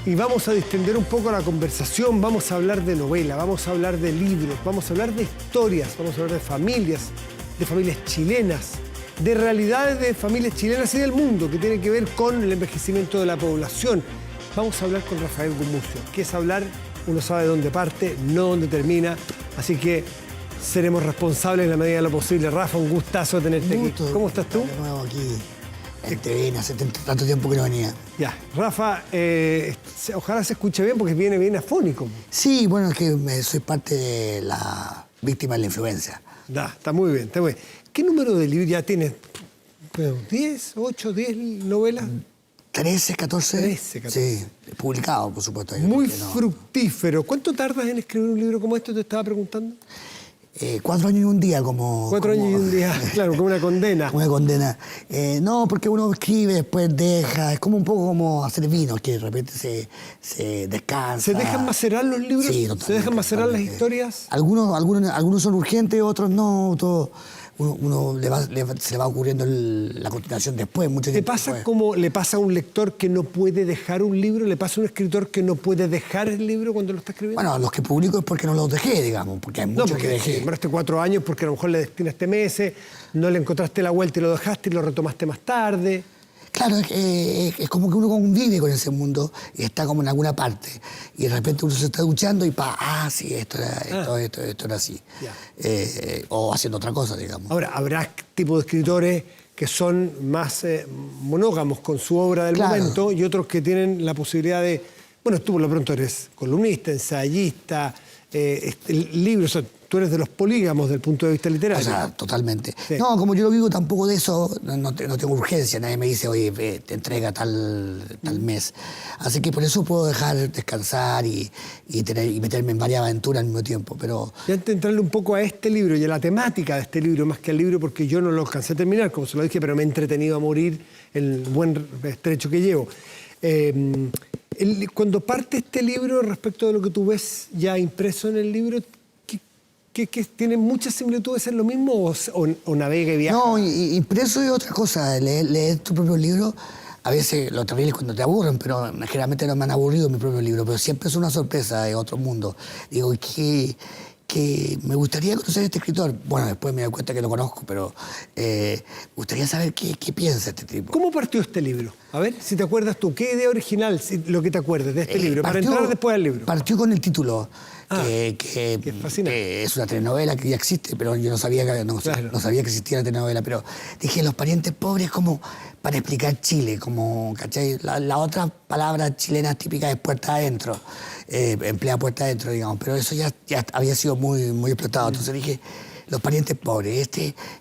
y vamos a distender un poco la conversación. Vamos a hablar de novela, vamos a hablar de libros, vamos a hablar de historias, vamos a hablar de familias chilenas, de realidades de familias chilenas y del mundo que tienen que ver con el envejecimiento de la población. Vamos a hablar con Rafael Gumucio, que es hablar, uno sabe dónde parte, no dónde termina, así que seremos responsables en la medida de lo posible. Rafa, un gustazo tenerte aquí. ¿Cómo estás tú? De nuevo aquí en TVN, hace tanto tiempo que no venía. Ya, Rafa, ojalá se escuche bien porque viene bien afónico. Sí, bueno, es que soy parte de la víctima de la influencia. Está muy bien, está muy bien. ¿Qué número de libros ya tienes? ¿10, 8, 10 novelas? 13, 14. 13, 14. Sí, publicado, por supuesto. Muy fructífero. ¿Cuánto tardas en escribir un libro como este? Te estaba preguntando. 4 años y un día, como... 4 años y un día, claro, como una condena. Una condena. No, porque uno escribe, después deja, es como un poco como hacer vino, que de repente se descansa. ¿Se dejan macerar los libros? Sí, totalmente. ¿Se dejan macerar las historias? Algunos son urgentes, otros no. Uno se le va ocurriendo la continuación después, mucho ¿Te tiempo pasa después. como le pasa a un lector que no puede dejar un libro? ¿Le pasa a un escritor que no puede dejar el libro cuando lo está escribiendo? Bueno, los que publico es porque no los dejé, digamos, porque hay muchos que dejé. Demoraste 4 años porque a lo mejor le destinaste meses, no le encontraste la vuelta y lo dejaste y lo retomaste más tarde. Claro, es como que uno convive con ese mundo y está como en alguna parte. Y de repente uno se está duchando y sí, esto era así. O haciendo otra cosa, digamos. Ahora, habrá tipo de escritores que son más monógamos con su obra del momento y otros que tienen la posibilidad de... Bueno, tú por lo pronto eres columnista, ensayista, libros... O sea, tú eres de los polígamos desde el punto de vista literario. O sea, totalmente. Sí. No, como yo lo vivo tampoco de eso, no tengo urgencia. Nadie me dice, oye, te entrega tal mes. Así que por eso puedo dejar descansar y meterme en varias aventuras al mismo tiempo. Pero... Y antes de entrarle un poco a este libro y a la temática de este libro, más que al libro, porque yo no lo alcancé a terminar, como se lo dije, pero me he entretenido a morir el buen trecho que llevo. Cuando parte este libro, respecto de lo que tú ves ya impreso en el libro, ¿que tiene muchas similitudes en lo mismo o navega y viaja? No, impreso es otra cosa. Leer tu propio libro, a veces lo terrible es cuando te aburren, pero generalmente no me han aburrido mi propio libro, pero siempre es una sorpresa de otro mundo. Digo, que me gustaría conocer a este escritor. Bueno, después me doy cuenta que lo conozco, pero me gustaría saber qué piensa este tipo. ¿Cómo partió este libro? A ver, si te acuerdas tú, ¿qué idea original, lo que te acuerdes de este libro? Para entrar después al libro. Partió con el título. Que es fascinante. Que es una telenovela que ya existe, pero yo no sabía que existía la telenovela. Pero dije, los parientes pobres, como para explicar Chile, como, ¿cachai? La otra palabra chilena típica es puerta adentro, emplea puerta adentro, digamos, pero eso ya había sido muy explotado. Entonces dije, los parientes pobres,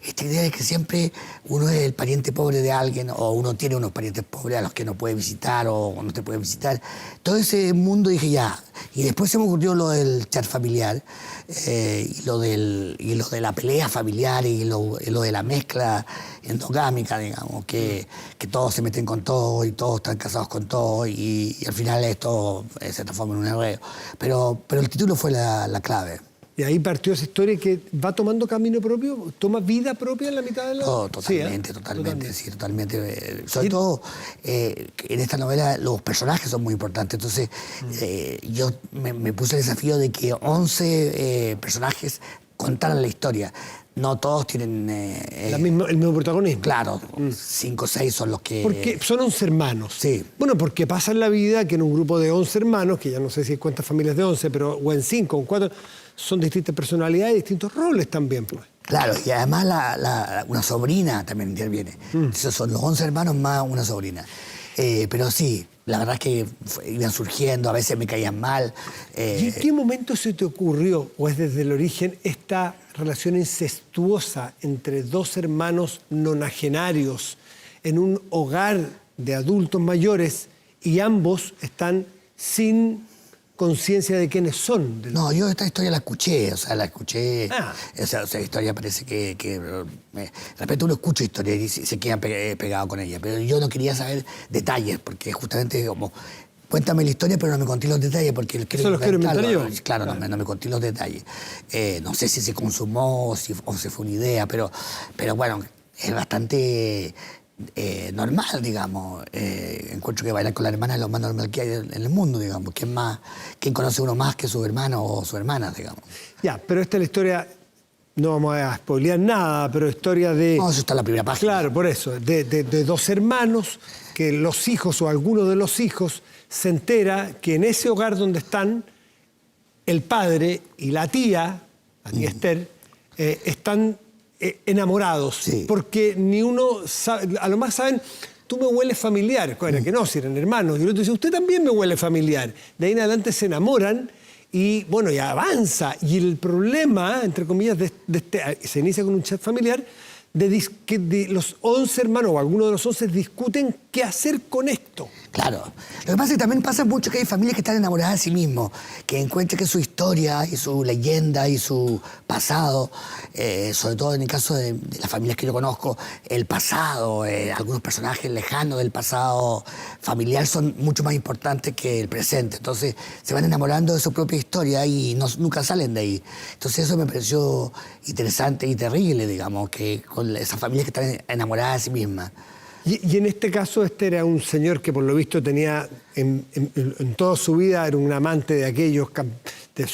esta idea de que siempre uno es el pariente pobre de alguien o uno tiene unos parientes pobres a los que no puede visitar o no te puede visitar. Todo ese mundo dije ya. Y después se me ocurrió lo del chat familiar y lo de la pelea familiar y lo de la mezcla endogámica, digamos, que todos se meten con todo y todos están casados con todo y al final esto se transforma en un enredo. Pero el título fue la clave. Y ahí partió esa historia que va tomando camino propio, toma vida propia en la mitad de la... Totalmente. Sobre todo, en esta novela los personajes son muy importantes. Entonces, yo me puse el desafío de que 11 personajes contaran la historia. No todos tienen... el mismo protagonismo. Claro, 5 o 6 son los que... Porque son 11 hermanos. Sí. Bueno, porque pasa en la vida que en un grupo de 11 hermanos, que ya no sé si hay cuántas familias de 11, pero o en 5 o en 4, son distintas personalidades y distintos roles también, pues. Claro, y además una sobrina también interviene. Esos son los 11 hermanos más una sobrina. Pero sí, la verdad es que iban surgiendo, a veces me caían mal. ¿Y en qué momento se te ocurrió, o es desde el origen, esta relación incestuosa entre 2 hermanos nonagenarios en un hogar de adultos mayores y ambos están sin conciencia de quiénes son? No, yo esta historia la escuché. Esa historia parece que de repente uno escucha historias y se queda pegado con ella, pero yo no quería saber detalles, porque justamente como... Cuéntame la historia, pero no me conté los detalles, porque él ¿Eso los quiero inventar yo? Claro, no me conté los detalles. No sé si se consumó o si fue una idea, pero bueno, es bastante normal, digamos. Encuentro que bailar con la hermana es lo más normal que hay en el mundo, digamos. ¿Quién conoce uno más que su hermano o su hermana, digamos? Ya, pero esta es la historia, no vamos a spoilear nada, pero historia de... No, eso está en la primera página. Claro, por eso, de dos hermanos, que los hijos o alguno de los hijos se entera que en ese hogar donde están, el padre y la tía Esther, están enamorados, Sí. porque ni uno sabe, a lo más saben, tú me hueles familiar, que no, si eran hermanos, y el otro dice, usted también me huele familiar. De ahí en adelante se enamoran y, bueno, ya avanza. Y el problema, entre comillas, se inicia con un chat familiar, de los 11 hermanos, o algunos de los 11 discuten qué hacer con esto. Claro. Lo que pasa es que también pasa mucho que hay familias que están enamoradas de sí mismos, que encuentran que su historia y su leyenda y su pasado, sobre todo en el caso de las familias que yo conozco, el pasado, algunos personajes lejanos del pasado familiar son mucho más importantes que el presente. Entonces se van enamorando de su propia historia y nunca salen de ahí. Entonces eso me pareció interesante y terrible, digamos, que con esas familias que están enamoradas de sí mismas. Y en este caso, este era un señor que por lo visto tenía en toda su vida, era un amante de aquellos, de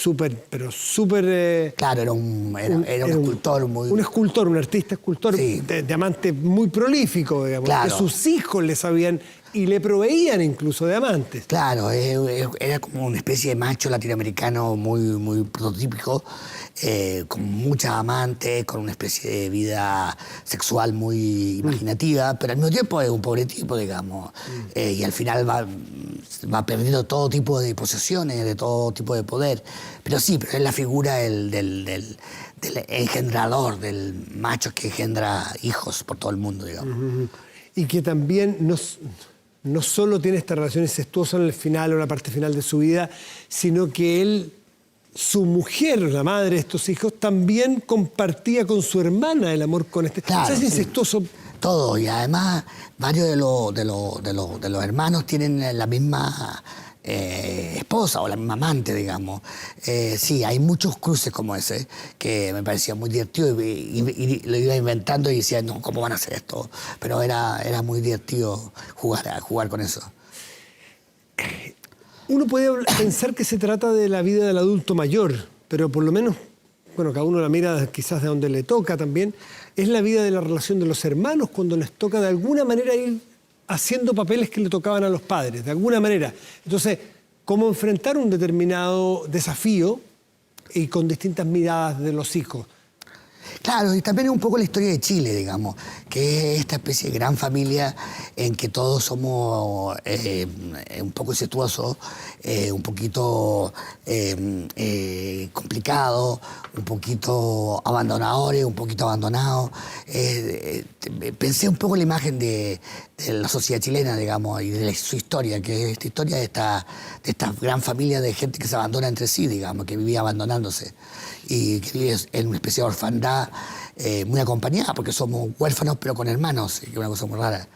pero súper... Claro, era un escultor muy... Un escultor, un artista escultor, Sí. de amante muy prolífico, digamos, Claro. que sus hijos le sabían y le proveían incluso de amantes. Claro, era como una especie de macho latinoamericano muy prototípico, con muchas amantes, con una especie de vida sexual muy imaginativa, pero al mismo tiempo es un pobre tipo, digamos. Y al final va perdiendo todo tipo de posesiones, de todo tipo de poder. Pero sí, pero es la figura del engendrador, del macho que engendra hijos por todo el mundo, digamos. Y que también no solo tiene esta relación incestuosa en el final o en la parte final de su vida, sino que su mujer, la madre de estos hijos, también compartía con su hermana el amor con este. Claro, o sea, es incestuoso. Todo, y además varios de los hermanos tienen la misma esposa o la misma amante, digamos. Sí, hay muchos cruces como ese que me parecía muy divertido y lo iba inventando y decía, no, ¿cómo van a hacer esto? Pero era muy divertido jugar con eso. Uno puede pensar que se trata de la vida del adulto mayor, pero por lo menos, bueno, cada uno la mira quizás de donde le toca también, es la vida de la relación de los hermanos cuando les toca de alguna manera ir haciendo papeles que le tocaban a los padres, de alguna manera. Entonces, cómo enfrentar un determinado desafío y con distintas miradas de los hijos. Claro, y también es un poco la historia de Chile, digamos, que es esta especie de gran familia en que todos somos un poco incestuosos, un poquito complicados, un poquito abandonadores, un poquito abandonados. Pensé un poco en la imagen de la sociedad chilena, digamos, y de su historia, que es esta historia de esta gran familia de gente que se abandona entre sí, digamos, que vivía abandonándose y que vive en una especie de orfandad muy acompañada, porque somos huérfanos pero con hermanos, que es una cosa muy rara.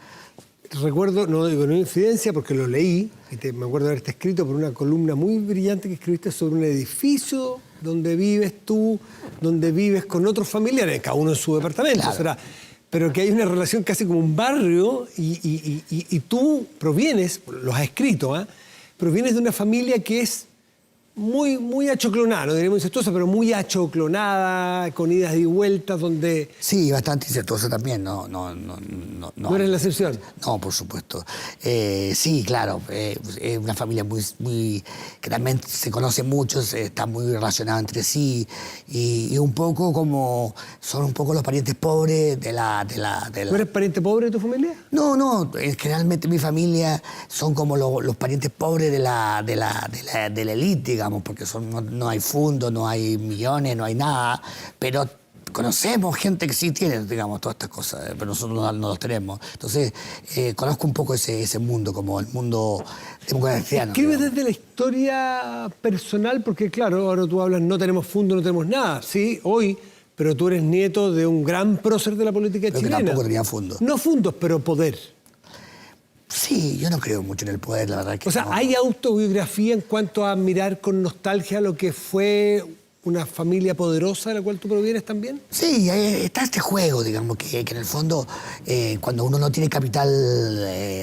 Recuerdo, no digo no infidencia porque lo leí, y me acuerdo de haberte escrito por una columna muy brillante que escribiste sobre un edificio donde vives tú, donde vives con otros familiares, cada uno en su departamento, Claro. será, pero que hay una relación casi como un barrio y tú provienes, los has escrito, provienes de una familia que es muy achoclonada, no diríamos incestuosa, pero muy achoclonada, con idas y vueltas, donde... Sí, bastante incestuosa también, no ¿No eres la excepción? No, por supuesto. Sí, claro, es una familia muy que también se conoce mucho, está muy relacionada entre sí y un poco como son un poco los parientes pobres de la... ¿Tú eres pariente pobre de tu familia? No, generalmente mi familia son como los parientes pobres de la élite, digamos, porque no hay fondos, no hay millones, no hay nada, pero conocemos gente que sí tiene, digamos, todas estas cosas, pero nosotros no los tenemos. Entonces, conozco un poco ese mundo, como el mundo democrático. Escribes desde la historia personal, porque claro, ahora tú hablas, no tenemos fondo, no tenemos nada, sí, hoy, pero tú eres nieto de un gran prócer de la política Pero chilena. que tampoco tenía fondos. No fondos, pero poder. Sí, yo no creo mucho en el poder, la verdad que O sea, no. ¿hay autobiografía en cuanto a mirar con nostalgia lo que fue una familia poderosa de la cual tú provienes también? Sí, está este juego, digamos, que en el fondo, cuando uno no tiene capital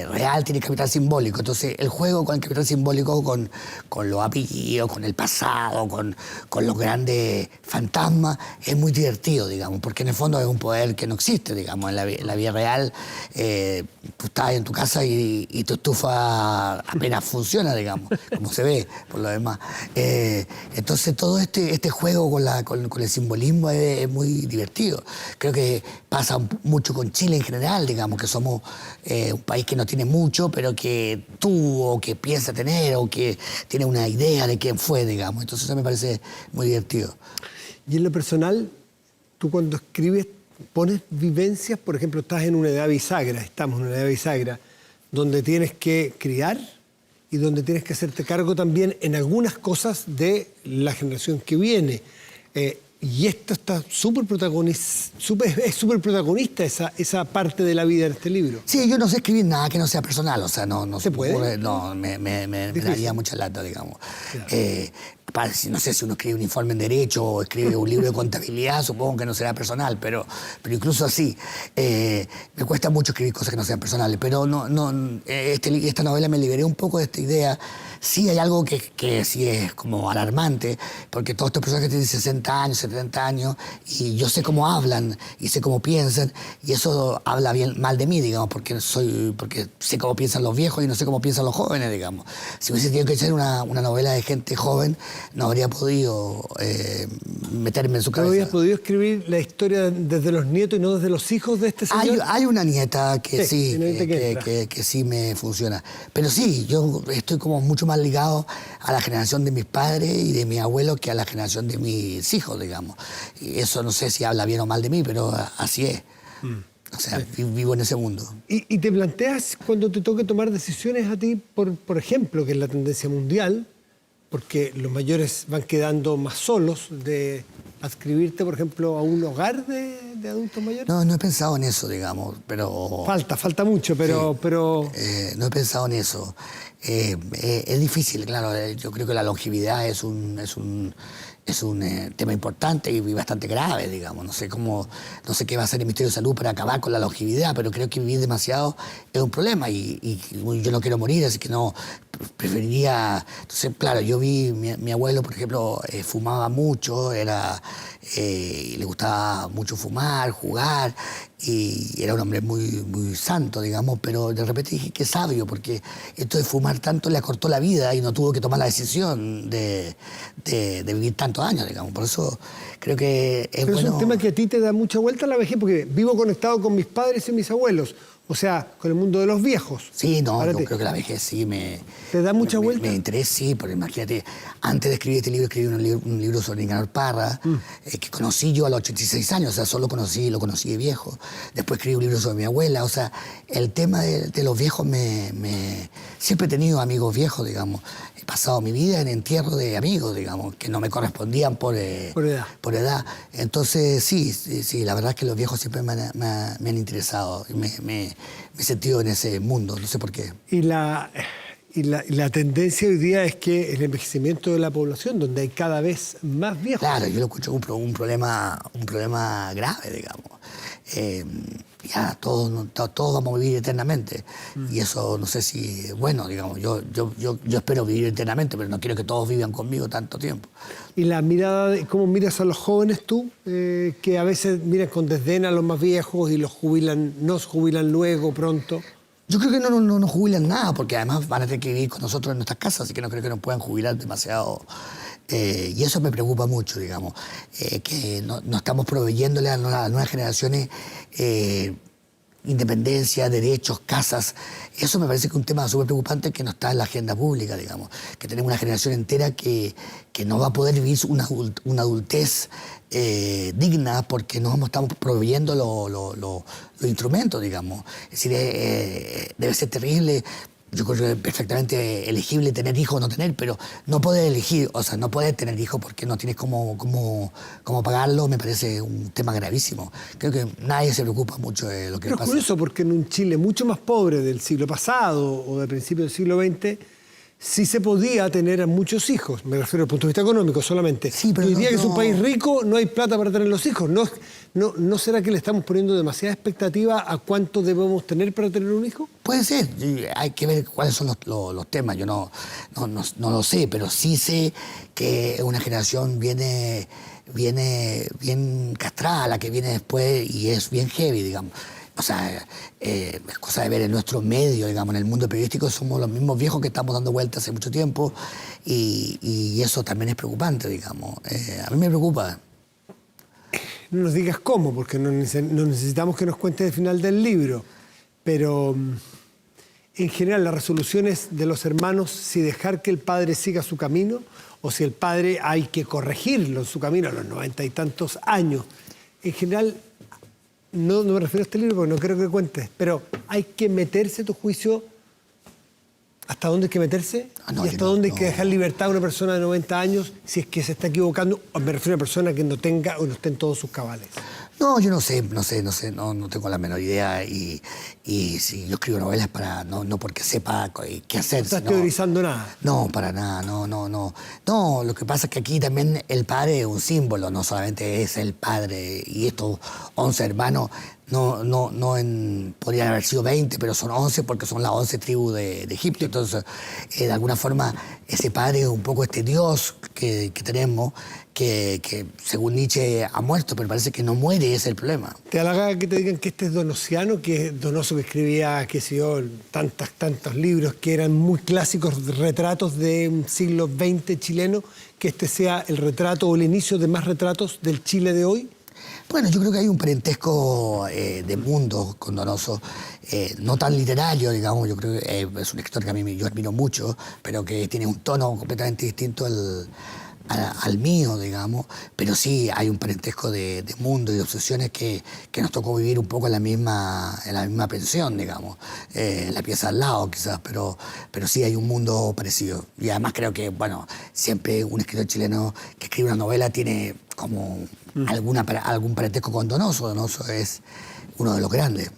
real, tiene capital simbólico. Entonces, el juego con el capital simbólico, con los apellidos, con el pasado, con los grandes fantasmas, es muy divertido, digamos, porque en el fondo es un poder que no existe, digamos. En la vida real, tú estás en tu casa y tu estufa apenas funciona, digamos, como se ve, por lo demás. Entonces, todo este juego con el simbolismo es muy divertido. Creo que pasa mucho con Chile en general, digamos, que somos un país que no tiene mucho, pero que tuvo, que piensa tener, o que tiene una idea de quién fue, digamos. Entonces eso me parece muy divertido. Y en lo personal, tú cuando escribes, pones vivencias, por ejemplo, estás en una edad bisagra, estamos en una edad bisagra, donde tienes que criar y donde tienes que hacerte cargo también en algunas cosas de la generación que viene. Y esto está súper protagonista, esa parte de la vida en este libro. Sí, yo no sé escribir nada que no sea personal, o sea, no ¿Se puede? No, me daría mucha lata, digamos. Claro. No sé si uno escribe un informe en Derecho o escribe un libro de contabilidad, supongo que no será personal, pero incluso así, me cuesta mucho escribir cosas que no sean personales, pero esta novela me liberé un poco de esta idea. Sí hay algo que sí es como alarmante, porque todos estos personajes tienen 60 años, 70 años, y yo sé cómo hablan y sé cómo piensan, y eso habla mal de mí, digamos, porque sé cómo piensan los viejos y no sé cómo piensan los jóvenes, digamos. Si hubiese tenido que hacer una novela de gente joven, no habría podido meterme en su cabeza. ¿No habrías podido escribir la historia desde los nietos y no desde los hijos de este señor? Hay una nieta que que sí me funciona. Pero sí, yo estoy como mucho más ligado a la generación de mis padres y de mis abuelos que a la generación de mis hijos, digamos. Y eso no sé si habla bien o mal de mí, pero así es. O sea, vivo en ese mundo. ¿Y te planteas cuando te toque tomar decisiones a ti, por ejemplo, que es la tendencia mundial, porque los mayores van quedando más solos, de adscribirte, por ejemplo, a un hogar de adultos mayores? No he pensado en eso, digamos, pero... Falta mucho, pero... no he pensado en eso. Es difícil, claro. Yo creo que la longevidad es un tema importante y bastante grave, digamos. No sé qué va a hacer el Ministerio de Salud para acabar con la longevidad, pero creo que vivir demasiado es un problema y yo no quiero morir, así que no preferiría... Entonces, claro, yo vi mi abuelo, por ejemplo, fumaba mucho, le gustaba mucho fumar, jugar, y era un hombre muy, muy santo, digamos, pero de repente dije, qué sabio, porque esto de fumar tanto le acortó la vida y no tuvo que tomar la decisión de vivir tantos años, digamos. Por eso creo que es pero bueno... es un tema que a ti te da mucha vuelta a la vejez, porque vivo conectado con mis padres y mis abuelos, o sea, con el mundo de los viejos. Sí, yo creo que la vejez sí me... ¿Te da mucha vuelta? Me interesa, sí, porque imagínate, antes de escribir este libro, escribí un libro sobre Nicanor Parra, que conocí yo a los 86 años, o sea, solo lo conocí de viejo. Después escribí un libro sobre mi abuela, o sea, el tema de los viejos siempre he tenido amigos viejos, digamos. He pasado mi vida en entierro de amigos, digamos, que no me correspondían por edad. Entonces, sí, la verdad es que los viejos siempre me han interesado y me he sentido en ese mundo, no sé por qué. Y la tendencia hoy día es que el envejecimiento de la población, donde hay cada vez más viejos. Claro, yo lo escucho un problema grave, digamos. Ya todos vamos a vivir eternamente. Y eso no sé si es bueno, digamos. Yo espero vivir eternamente, pero no quiero que todos vivan conmigo tanto tiempo. ¿Y la mirada cómo miras a los jóvenes tú? Que a veces miran con desdén a los más viejos y nos jubilan luego, pronto. Yo creo que no jubilan nada, porque además van a tener que vivir con nosotros en nuestras casas, así que no creo que nos puedan jubilar demasiado. Y eso me preocupa mucho, digamos, que no estamos proveyéndole a las nuevas generaciones independencia, derechos, casas. Eso me parece que es un tema súper preocupante que no está en la agenda pública, digamos. Que tenemos una generación entera que no va a poder vivir una adultez digna porque no estamos proveyendo los instrumentos, digamos. Es decir, debe ser terrible. Yo creo que es perfectamente elegible tener hijos o no tener, pero no poder elegir, o sea, no poder tener hijos porque no tienes cómo pagarlo, me parece un tema gravísimo. Creo que nadie se preocupa mucho de lo que pasa. Pero es curioso porque en un Chile mucho más pobre del siglo pasado o del principio del siglo XX, sí se podía tener a muchos hijos. Me refiero al punto de vista económico solamente. Sí, pero hoy día no, que es un no. país rico, no hay plata para tener los hijos. ¿No será que le estamos poniendo demasiada expectativa a cuánto debemos tener para tener un hijo? Puede ser, hay que ver cuáles son los temas. Yo no lo sé, pero sí sé que una generación viene bien castrada, la que viene después, y es bien heavy, digamos. O sea, es cosa de ver en nuestro medio, digamos, en el mundo periodístico somos los mismos viejos que estamos dando vueltas hace mucho tiempo, y eso también es preocupante, digamos. A mí me preocupa. No nos digas cómo, porque no necesitamos que nos cuentes el final del libro, pero en general las resoluciones de los hermanos, si dejar que el padre siga su camino o si el padre hay que corregirlo en su camino a los 90 y tantos años. En general, no me refiero a este libro porque no creo que cuentes, pero hay que meterse, a tu juicio, ¿hasta dónde hay que meterse? No, ¿Y hasta dónde hay que dejar libertad a una persona de 90 años si es que se está equivocando? Me refiero a una persona que no tenga o no esté en todos sus cabales. No, yo no tengo la menor idea, y si yo escribo novelas para no porque sepa qué hacer. No estás teorizando nada. No, para nada, no. No, lo que pasa es que aquí también el padre es un símbolo, no solamente es el padre, y estos 11 hermanos, podrían haber sido 20, pero son 11 porque son las 11 tribus de Egipto. Entonces, de alguna forma, ese padre es un poco este Dios que tenemos, que según Nietzsche ha muerto, pero parece que no muere, ese es el problema. ¿Te halaga que te digan que este es Donosiano, que es Donoso que escribía, qué sé yo, tantos libros que eran muy clásicos, retratos de un siglo XX chileno, que este sea el retrato o el inicio de más retratos del Chile de hoy? Bueno, yo creo que hay un parentesco de mundo con Donoso, no tan literario, digamos. Yo creo que es un escritor que yo admiro mucho, pero que tiene un tono completamente distinto al mío, digamos. Pero sí hay un parentesco de mundo y de obsesiones que nos tocó vivir un poco en la misma pensión, digamos, en la pieza al lado quizás, pero sí hay un mundo parecido. Y además creo que, bueno, siempre un escritor chileno que escribe una novela tiene como algún parentesco con Donoso. Donoso es uno de los grandes.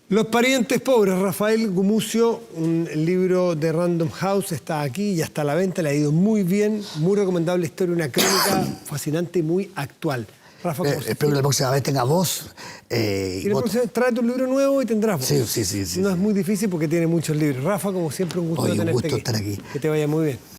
Los parientes pobres, Rafael Gumucio, un libro de Random House, está aquí, ya está a la venta, le ha ido muy bien, muy recomendable historia, una crónica fascinante y muy actual. Rafa, espero que la próxima vez tenga voz. Y la próxima vez trae tu libro nuevo y tendrás voz. Sí. No es muy difícil porque tiene muchos libros. Rafa, como siempre, un gusto Oye, tenerte un gusto aquí. estar aquí. Que te vaya muy bien.